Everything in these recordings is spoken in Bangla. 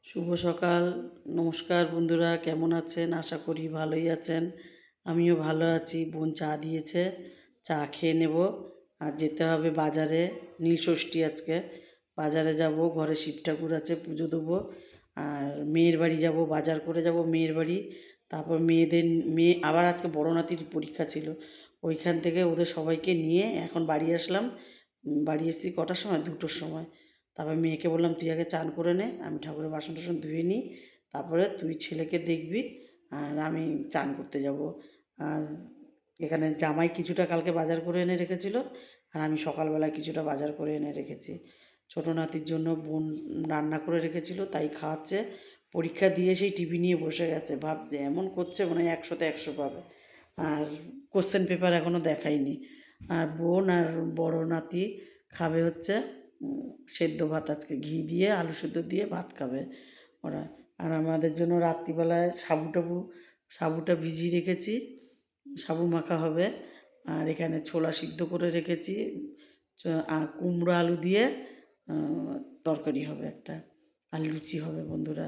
শুভ সকাল। নমস্কার বন্ধুরা, কেমন আছেন? আশা করি ভালোই আছেন। আমিও ভালো আছি। বোন চা দিয়েছে, চা খেয়ে নেব। আর যেতে হবে বাজারে, নীলষষ্ঠী আজকে। বাজারে যাব, ঘরে শিব ঠাকুর আছে, পুজো দেবো। আর মেয়ের বাড়ি যাব, বাজার করে যাব মেয়ের বাড়ি। তারপর মেয়ে আবার আজকে বড় নাতির পরীক্ষা ছিল, ওইখান থেকে ওদের সবাইকে নিয়ে এখন বাড়ি আসলাম। বাড়ি এসেছি কটার সময়? 2টোর সময়। তারপর মেয়েকে বললাম তুই আগে চান করে নে, আমি ঠাকুরের বাসন টাসন ধুয়ে নিই, তারপরে তুই ছেলেকে দেখবি আর আমি চান করতে যাব। আর এখানে জামাই কিছুটা কালকে বাজার করে এনে রেখেছিল, আর আমি সকালবেলায় কিছুটা বাজার করে এনে রেখেছি। ছোটো নাতির জন্য বোন রান্না করে রেখেছিল, তাই খাওয়াচ্ছে। পরীক্ষা দিয়ে সেই টিভি নিয়ে বসে গেছে, ভাবছে এমন করছে মনে হয় 100তে 100 পাবে। আর কোশ্চেন পেপার এখনও দেখাইনি। আর বোন আর বড় নাতি খাবে হচ্ছে সেদ্ধ ভাত, আজকে ঘি দিয়ে আলু সেদ্ধ দিয়ে ভাত খাবে ওরা। আর আমাদের জন্য রাত্রিবেলায় সাবুটা ভিজিয়ে রেখেছি, সাবু মাখা হবে। আর এখানে ছোলা সিদ্ধ করে রেখেছি, কুমড়ো আলু দিয়ে তরকারি হবে একটা, আর লুচি হবে বন্ধুরা।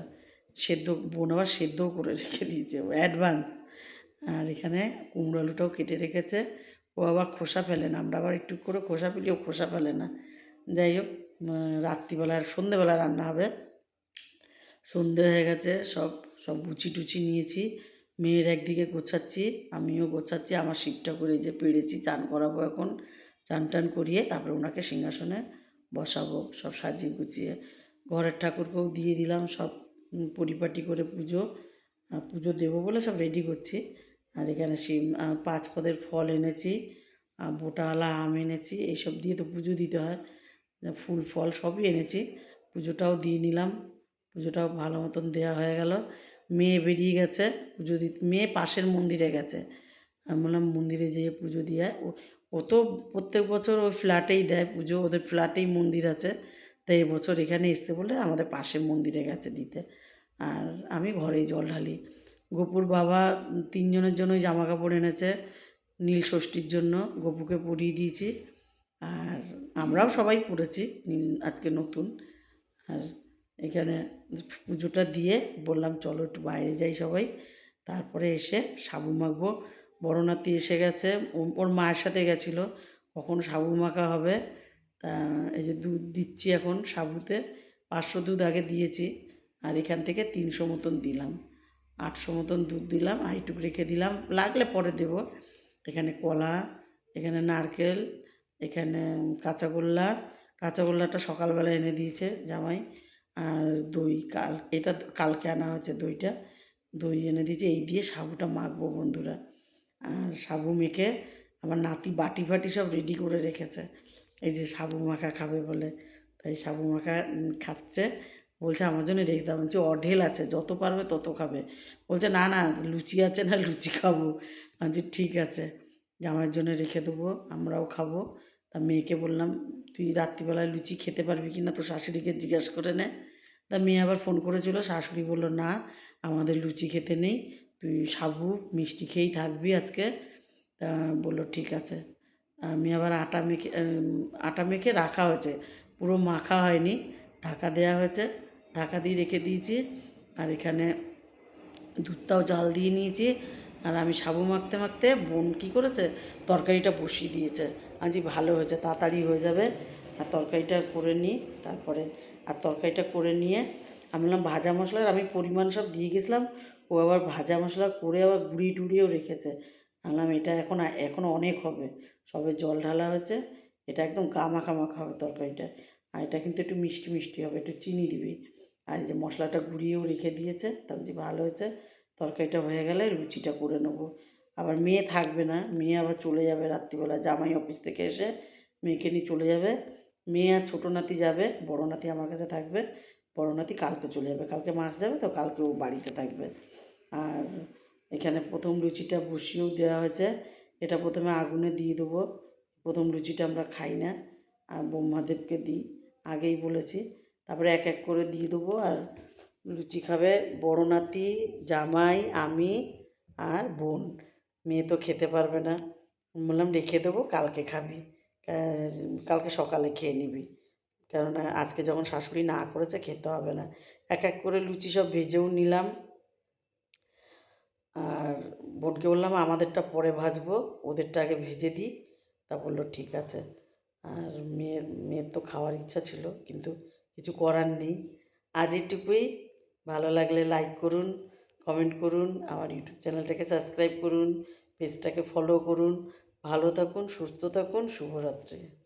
বোন আবার সেদ্ধও করে রেখে দিয়েছে, ও অ্যাডভান্স। আর এখানে কুমড়ো আলুটাও কেটে রেখেছে। ও আবার খোসা ফেলে না, আমরা আবার একটু করে খোসা ফেলি, ও খোসা ফেলে না। যাই হোক, রাত্রিবেলা আর সন্ধেবেলা রান্না হবে। সন্ধে হয়ে গেছে, সব সব গুছি টুচি নিয়েছি। মেয়ের একদিকে গোছাচ্ছি, আমিও গোছাচ্ছি। আমার শিব ঠাকুর এই যে পেড়েছি, চান করাবো এখন। চান টান করিয়ে তারপরে ওনাকে সিংহাসনে বসাবো, সব সাজিয়ে গুছিয়ে। ঘরের ঠাকুরকেও দিয়ে দিলাম সব পরিপাটি করে পুজো দেবো বলে সব রেডি করছি। আর এখানে 5 পদের ফল এনেছি, বোটাওয়ালা আম এনেছি, এইসব দিয়ে তো পুজো দিতে হয়। ফুল ফল সবই এনেছি, পুজোটাও দিয়ে নিলাম। পুজোটাও ভালো মতন দেওয়া হয়ে গেল। মেয়ে বেরিয়ে গেছে পুজো দিতে, মেয়ে পাশের মন্দিরে গেছে। আমি বললাম মন্দিরে যেয়ে পুজো দিয়ে ও তো প্রত্যেক বছর ওই ফ্ল্যাটেই দেয় পুজো, ওদের ফ্ল্যাটেই মন্দির আছে। তাই এবছর এখানে এসতে বলে আমাদের পাশের মন্দিরে গেছে দিতে। আর আমি ঘরেই জল ঢালি। গপুর বাবা 3জনের জন্যই জামা কাপড় এনেছে নীল ষষ্ঠীর জন্য, গপুকে পরিয়ে দিয়েছি। আর আমরাও সবাই পড়েছি নীল, আজকে নতুন। আর এখানে পুজোটা দিয়ে বললাম চলো একটু বাইরে যাই সবাই। তারপরে এসে সাবু মাখবো। বড় নাতি এসে গেছে, ওর মায়ের সাথে গেছিলো, কখন সাবু মাখা হবে। তা এই যে দুধ দিচ্ছি এখন সাবুতে, 500 দুধ আগে দিয়েছি। আর এখান থেকে 300 মতন দিলাম, 800 মতন দুধ দিলাম। আর একটু রেখে দিলাম, লাগলে পরে দেব। এখানে কলা, এখানে নারকেল, এখানে কাঁচাগোল্লা। কাঁচাগোল্লাটা সকালবেলা এনে দিয়েছে জামাই। আর দই, এটা কালকে আনা হয়েছে দইটা, দই এনে দিয়েছে। এই দিয়ে সাবুটা মাখবো বন্ধুরা। আর সাবু মেখে আমার নাতি বাটি ফাটি সব রেডি করে রেখেছে, এই যে সাবু মাখা খাবে বলে। তাই সাবু মাখা খাচ্ছে। বলছে আমার জন্য রেখে দাও। বলছি অঢেল আছে, যত পারবে তত খাবে। বলছে না না, লুচি আছে না, লুচি খাবো। আমি ঠিক আছে, জামাইয়ের জন্য রেখে দেবো, আমরাও খাবো। তা মেয়েকে বললাম তুই রাত্রিবেলায় লুচি খেতে পারবি কি না তোর শাশুড়িকে জিজ্ঞেস করে নে। তা মেয়ে আবার ফোন করেছিল, শাশুড়ি বলল না আমাদের লুচি খেতে নেই, তুই সাবু মিষ্টি খেয়েই থাকবি আজকে। তা বললো ঠিক আছে। আমি আবার আটা মেখে রাখা হয়েছে, পুরো মাখা হয়নি, ঢাকা দেওয়া হয়েছে, ঢাকা দিয়ে রেখে দিয়েছি। আর এখানে দুধটাও জাল দিয়ে নিয়েছি। আর আমি সাবু মাখতে মাখতে বোন কী করেছে, তরকারিটা বসিয়ে দিয়েছে। আজই ভালো হয়েছে, তাড়াতাড়ি হয়ে যাবে। আর তরকারিটা করে নিই তারপরে। আর তরকারিটা করে নিয়ে আমি বললাম ভাজা মশলার আমি পরিমাণ সব দিয়ে গেছিলাম, ও আবার ভাজা মশলা করে আবার গুঁড়িয়ে টুড়িয়েও রেখেছে। বললাম এটা এখন অনেক হবে, সবে জল ঢালা হয়েছে, এটা একদম গা মাখা মাখা হবে তরকারিটা। আর এটা কিন্তু একটু মিষ্টি মিষ্টি হবে, একটু চিনি দিবি। আর এই যে মশলাটা গুঁড়িয়েও রেখে দিয়েছে, তার যে ভালো হয়েছে। তরকারিটা হয়ে গেলে লুচিটা করে নেবো। আবার মেয়ে থাকবে না, মেয়ে আবার চলে যাবে রাত্রিবেলা, জামাই অফিস থেকে এসে মেয়েকে নিয়ে চলে যাবে। মেয়ে আর ছোটো নাতি যাবে, বড় নাতি আমার কাছে থাকবে। বড় নাতি কালকে চলে যাবে, কালকে মাছ যাবে তো কালকে ও বাড়িতে থাকবে। আর এখানে প্রথম লুচিটা বসিয়েও দেওয়া হয়েছে। এটা প্রথমে আগুনে দিয়ে দেবো। প্রথম লুচিটা আমরা খাই না, আর ব্রহ্মাদেবকে দিই, আগেই বলেছি। তারপরে এক এক করে দিয়ে দেবো। আর লুচি খাবে বড় নাতি, জামাই, আমি আর বোন। মেয়ে তো খেতে পারবে না, বললাম রেখে দেবো কালকে খাবি, কালকে সকালে খেয়ে নিবি। কেননা আজকে যখন শাশুড়ি না করেছে খেতে হবে না। এক এক করে লুচি সব ভেজেও নিলাম। আর বোনকে বললাম আমাদেরটা পরে ভাজবো, ওদেরটা আগে ভেজে দিই। তা বললো ঠিক আছে। আর মেয়ের তো খাওয়ার ইচ্ছা ছিল, কিন্তু কিছু করার নেই। আজ এটুকুই। ভালো লাগলে লাইক করুন, কমেন্ট করুন, আমার ইউটিউব চ্যানেলটাকে সাবস্ক্রাইব করুন, পেজটাকে ফলো করুন। ভালো থাকুন, সুস্থ থাকুন, শুভরাত্রি।